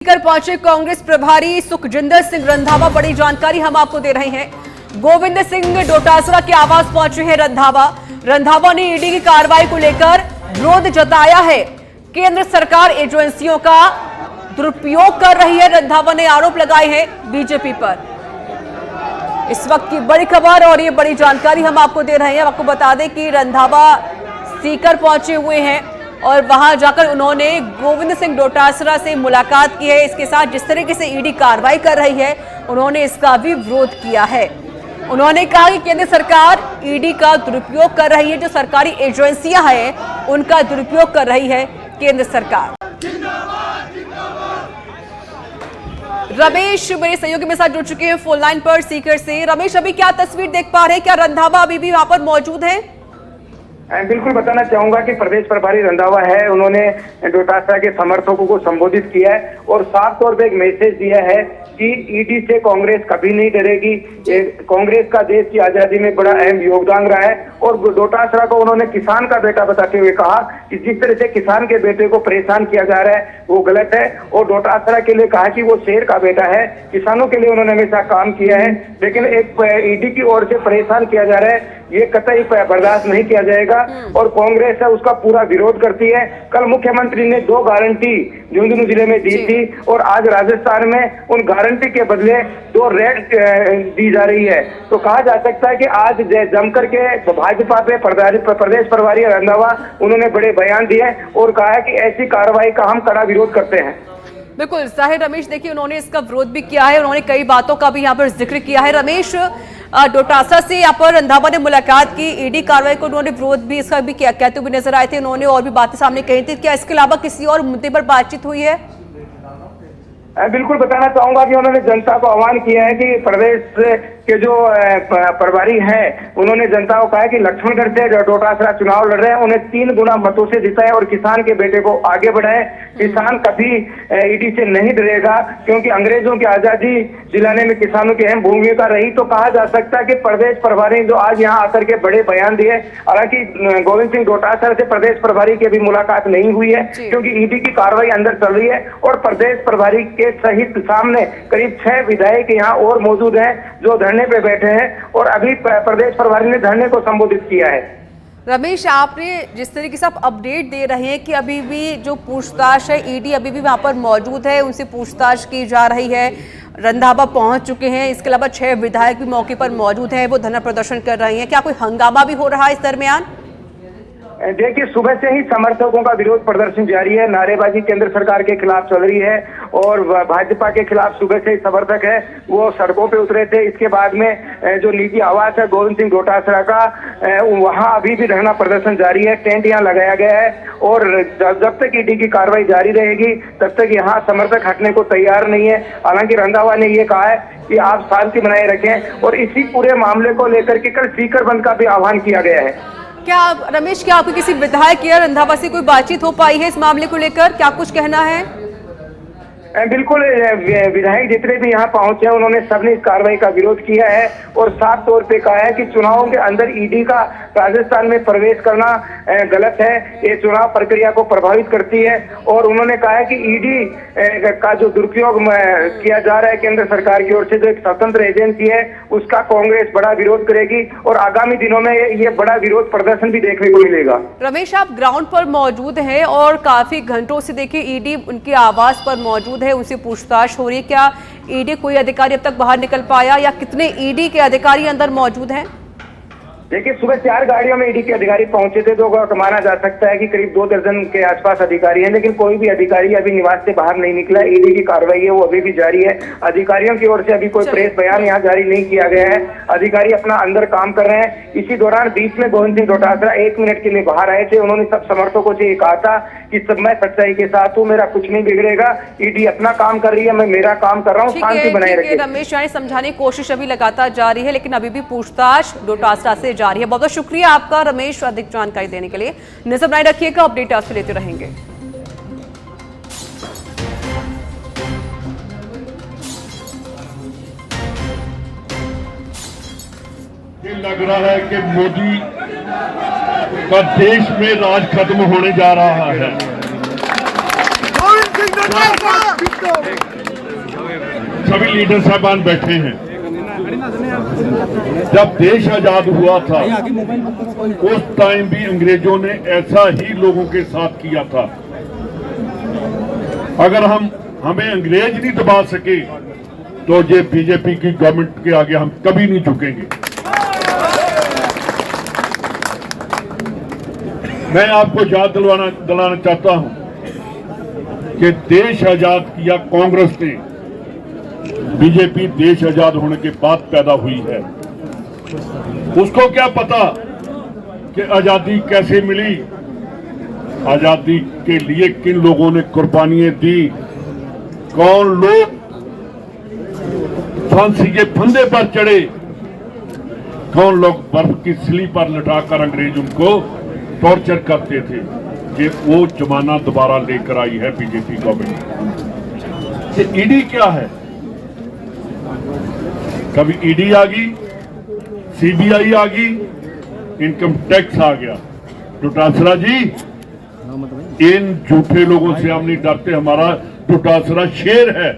Speaker पहुंचे कांग्रेस प्रभारी सुखजिंदर सिंह रंधावा। बड़ी जानकारी हम आपको दे रहे हैं। गोविंद सिंह डोटासरा के आवास पहुंचे हैं रंधावा ने ईडी की कार्रवाई को लेकर विरोध जताया है। केंद्र सरकार एजेंसियों का दुरुपयोग कर रही है। रंधावा ने आरोप लगाए हैं बीजेपी पर। इस वक्त की बड़ी खबर और ये बड़ी जानकारी हम आपको दे रहे हैं। आपको बता दें कि रंधावा सीकर पहुंचे हुए हैं और वहां जाकर उन्होंने गोविंद सिंह डोटासरा से मुलाकात की है। इसके साथ जिस तरीके से ईडी कार्रवाई कर रही है उन्होंने इसका भी विरोध किया है। उन्होंने कहा कि केंद्र सरकार ईडी का दुरुपयोग कर रही है। जो सरकारी एजेंसियां हैं उनका दुरुपयोग कर रही है केंद्र सरकार। रमेश मेरे सहयोगी मेरे साथ जुड़ चुके हैं फोन लाइन पर सीकर से। रमेश, अभी क्या तस्वीर देख पा रहे हैं? क्या रंधावा अभी भी वहां पर मौजूद है? बिल्कुल बताना चाहूंगा कि प्रदेश प्रभारी रंधावा है, उन्होंने डोटासरा के समर्थकों को संबोधित किया है और साफ तौर पे एक मैसेज दिया है कि ईडी से कांग्रेस कभी नहीं डरेगी। कांग्रेस का देश की आजादी में बड़ा अहम योगदान रहा है और डोटासरा को उन्होंने किसान का बेटा बताते हुए कहा कि जिस तरह से किसान के बेटे को परेशान किया जा रहा है वो गलत है। और डोटासरा के लिए कहा कि वो शेर का बेटा है, किसानों के लिए उन्होंने हमेशा काम किया है, लेकिन एक ईडी की ओर से परेशान किया जा रहा है, ये कतई बर्दाश्त नहीं किया जाएगा और कांग्रेस है उसका पूरा विरोध करती है। कल मुख्यमंत्री ने 2 गारंटी झुंझुनू जिले में दी थी और आज राजस्थान में उन गारंटी के बदले 2 रेड दी जा रही है। तो कहा जा सकता है कि आज जमकर के भाजपा पे प्रदेश प्रभारी रंधावा उन्होंने बड़े बयान दिए और कहा है कि ऐसी कार्रवाई का हम कड़ा विरोध करते हैं। बिल्कुल जाहिर रमेश, देखिए उन्होंने इसका विरोध भी किया है। उन्होंने कई बातों का भी यहाँ पर जिक्र किया है। रमेश, डोटासरा से यहाँ पर रंधावा ने मुलाकात की, ईडी कार्रवाई को उन्होंने विरोध भी इसका भी किया, कहते हुए नजर आए थे। उन्होंने और भी बातें सामने कही थी। क्या इसके अलावा किसी और मुद्दे पर बातचीत हुई है? बिल्कुल बताना चाहूंगा कि उन्होंने जनता को आह्वान किया है कि प्रदेश के जो प्रभारी हैं उन्होंने जनता को कहा है कि लक्ष्मणगढ़ से डोटासरा चुनाव लड़ रहे हैं, उन्हें 3 गुना मतों से जिताएं और किसान के बेटे को आगे बढ़ाएं। किसान कभी ईडी से नहीं डरेगा क्योंकि अंग्रेजों की आजादी दिलाने में किसानों की अहम भूमिका रही। तो कहा जा सकता है कि प्रदेश प्रभारी जो आज यहाँ आकर के बड़े बयान दिए, हालांकि गोविंद सिंह डोटासरा से प्रदेश प्रभारी की अभी मुलाकात नहीं हुई है क्योंकि ईडी की कार्रवाई अंदर चल रही है और प्रदेश प्रभारी के सहित सामने करीब 6 विधायक यहाँ और मौजूद हैं जो धरने पे बैठे हैं और अभी प्रदेश प्रभारी ने धरने को संबोधित किया है। रमेश, आपने जिस तरीके से आप अपडेट दे रहे हैं कि अभी भी जो पूछताछ है, ईडी अभी भी वहां पर मौजूद है, उनसे पूछताछ की जा रही है। रंधावा पहुंच चुके हैं, इसके अलावा 6 विधायक भी मौके पर मौजूद हैं, वो धरना प्रदर्शन कर रहे हैं। क्या कोई हंगामा भी हो रहा है इस दरमियान? देखिए, सुबह से ही समर्थकों का विरोध प्रदर्शन जारी है, नारेबाजी केंद्र सरकार के खिलाफ चल रही है और भाजपा के खिलाफ सुबह से ही समर्थक है वो सड़कों पे उतरे थे। इसके बाद में जो निजी आवास है गोविंद सिंह डोटासरा का, वहां अभी भी धरना प्रदर्शन जारी है। टेंट यहाँ लगाया गया है और जब तक ईडी की कार्रवाई जारी रहेगी तब तक यहाँ समर्थक हटने को तैयार नहीं है। हालांकि रंधावा ने ये कहा है कि आप शांति बनाए रखें और इसी पूरे मामले को लेकर के कल सीकर बंद का भी आह्वान किया गया है। क्या रमेश, क्या आपकी किसी विधायक या रंधावा से कोई बातचीत हो पाई है इस मामले को लेकर? क्या कुछ कहना है? बिल्कुल, विधायक जितने भी यहाँ पहुंचे हैं उन्होंने सबने इस कार्रवाई का विरोध किया है और साफ तौर पे कहा है कि चुनावों के अंदर ईडी का राजस्थान में प्रवेश करना गलत है, ये चुनाव प्रक्रिया को प्रभावित करती है। और उन्होंने कहा है कि ईडी का जो दुरुपयोग किया जा रहा है केंद्र सरकार की ओर से, जो एक स्वतंत्र एजेंसी है, उसका कांग्रेस बड़ा विरोध करेगी और आगामी दिनों में ये बड़ा विरोध प्रदर्शन भी देखने को मिलेगा। रमेश, आप ग्राउंड पर मौजूद हैं और काफी घंटों से देखिए ईडी उनके आवास पर मौजूद है, उनसे पूछताछ हो रही है। क्या ईडी कोई अधिकारी अब तक बाहर निकल पाया या कितने ईडी के अधिकारी अंदर मौजूद हैं? देखिए, सुबह 4 गाड़ियों में ईडी के अधिकारी पहुंचे थे, तो माना जा सकता है कि करीब 2 दर्जन के आसपास अधिकारी हैं, लेकिन कोई भी अधिकारी अभी निवास से बाहर नहीं निकला। ईडी की कार्रवाई है वो अभी भी जारी है। अधिकारियों की ओर से अभी कोई प्रेस बयान यहाँ जारी नहीं किया गया है। अधिकारी अपना अंदर काम कर रहे हैं। इसी दौरान बीच में गोविंद सिंह डोटासरा 1 मिनट के लिए बाहर आए थे। उन्होंने सब समर्थकों से ये कहा था कि सब मैं सच्चाई के साथ हूँ, मेरा कुछ नहीं बिगड़ेगा, ईडी अपना काम कर रही है, मैं मेरा काम कर रहा हूँ, शांति बनाए रखिए। रमेश, यानी समझाने की कोशिश अभी लगातार जारी है लेकिन अभी भी पूछताछ डोटासरा से जारी है। बहुत बहुत शुक्रिया आपका रमेश, अधिक जानकारी देने के लिए। नजर बनाए रखिएगा, अपडेट आपसे लेते रहेंगे। ये लग रहा है कि मोदी का देश में राज खत्म होने जा रहा है। सभी लीडर साहबान बैठे हैं। जब देश आजाद हुआ था उस टाइम भी अंग्रेजों ने ऐसा ही लोगों के साथ किया था। अगर हमें अंग्रेज नहीं दबा सके तो ये बीजेपी की गवर्नमेंट के आगे हम कभी नहीं झुकेंगे। मैं आपको याद दिलाना चाहता हूं कि देश आजाद किया कांग्रेस ने, बीजेपी देश आजाद होने के बाद पैदा हुई है। उसको क्या पता कि आजादी कैसे मिली, आजादी के लिए किन लोगों ने कुर्बानियां दी, कौन लोग फांसी के फंदे पर चढ़े, कौन लोग बर्फ की सिली पर लटाकर अंग्रेज उनको टॉर्चर करते थे। कि वो जमाना दोबारा लेकर आई है बीजेपी गवर्नमेंट। ये ईडी क्या है? कभी ईडी आ गई, सीबीआई आ गई, इनकम टैक्स आ गया। डोटासरा जी, इन झूठे लोगों से हम नहीं डरते, हमारा डोटासरा शेर है।